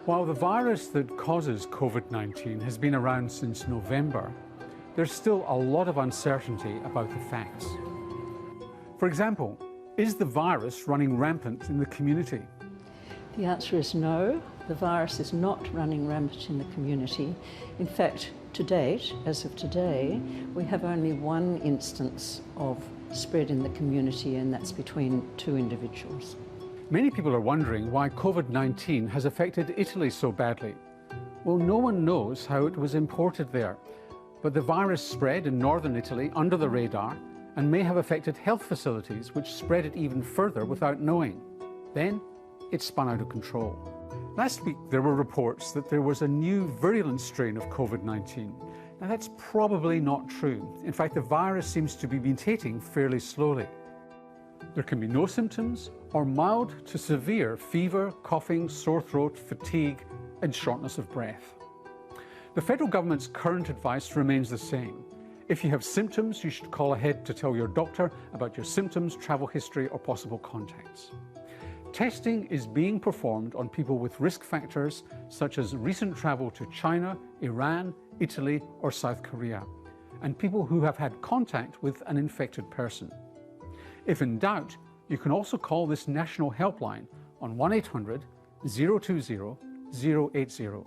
While the virus that causes COVID-19 has been around since November, there's still a lot of uncertainty about the facts. For example, is the virus running rampant in the community? The answer is no. The virus is not running rampant in the community. In fact, to date, as of today, we have only one instance of spread in the community, and that's between two individuals. Many people are wondering why COVID-19 has affected Italy so badly. Well, no one knows how it was imported there, but the virus spread in northern Italy under the radar and may have affected health facilities, which spread it even further without knowing. Then it spun out of control. Last week there were reports that there was a new virulent strain of COVID-19. Now that's probably not true. In fact, the virus seems to be mutating fairly slowly. There can be no symptoms or mild to severe fever, coughing, sore throat, fatigue and shortness of breath. The federal government's current advice remains the same. If you have symptoms, you should call ahead to tell your doctor about your symptoms, travel history or possible contacts. Testing is being performed on people with risk factors such as recent travel to China, Iran, Italy or South Korea, and people who have had contact with an infected person. If in doubt, you can also call this national helpline on 1-800-020-080.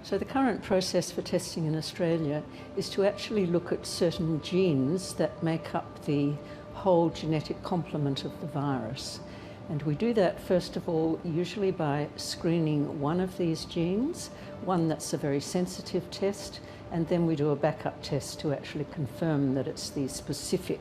So the current process for testing in Australia is to actually look at certain genes that make up the whole genetic complement of the virus. And we do that, first of all, usually by screening one of these genes, one that's a very sensitive test, and then we do a backup test to actually confirm that it's the specific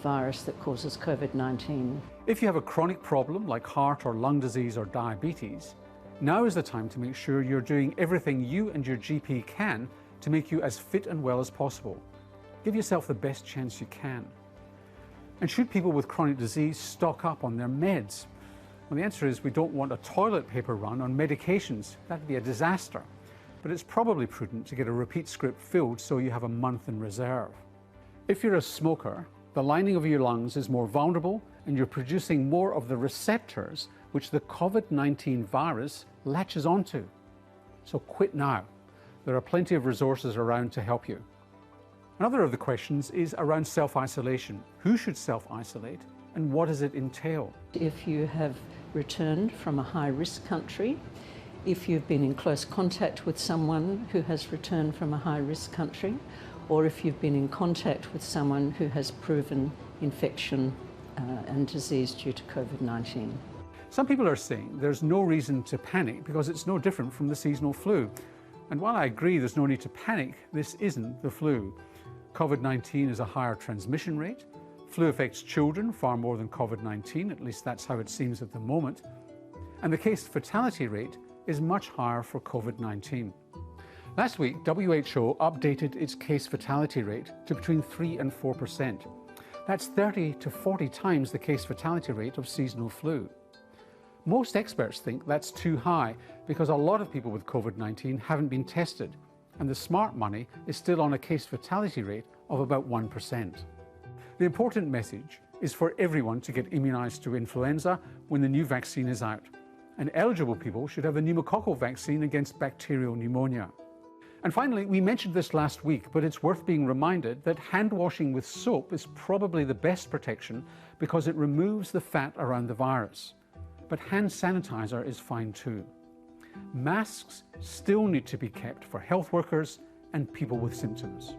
virus that causes COVID-19. If you have a chronic problem like heart or lung disease or diabetes, now is the time to make sure you're doing everything you and your GP can to make you as fit and well as possible. Give yourself the best chance you can. And should people with chronic disease stock up on their meds? Well, the answer is we don't want a toilet paper run on medications. That'd be a disaster. But it's probably prudent to get a repeat script filled so you have a month in reserve. If you're a smoker, the lining of your lungs is more vulnerable and you're producing more of the receptors which the COVID-19 virus latches onto. So quit now. There are plenty of resources around to help you. Another of the questions is around self-isolation. Who should self-isolate and what does it entail? If you have returned from a high-risk country, if you've been in close contact with someone who has returned from a high-risk country, or if you've been in contact with someone who has proven infection and disease due to COVID-19. Some people are saying there's no reason to panic because it's no different from the seasonal flu. And while I agree there's no need to panic, this isn't the flu. COVID-19 is a higher transmission rate. Flu affects children far more than COVID-19, at least that's how it seems at the moment. And the case fatality rate is much higher for COVID-19. Last week, WHO updated its case fatality rate to between 3 and 4%. That's 30 to 40 times the case fatality rate of seasonal flu. Most experts think that's too high because a lot of people with COVID-19 haven't been tested, and the smart money is still on a case fatality rate of about 1%. The important message is for everyone to get immunised to influenza when the new vaccine is out, and eligible people should have the pneumococcal vaccine against bacterial pneumonia. And finally, we mentioned this last week, but it's worth being reminded that hand washing with soap is probably the best protection because it removes the fat around the virus. But hand sanitizer is fine too. Masks still need to be kept for health workers and people with symptoms.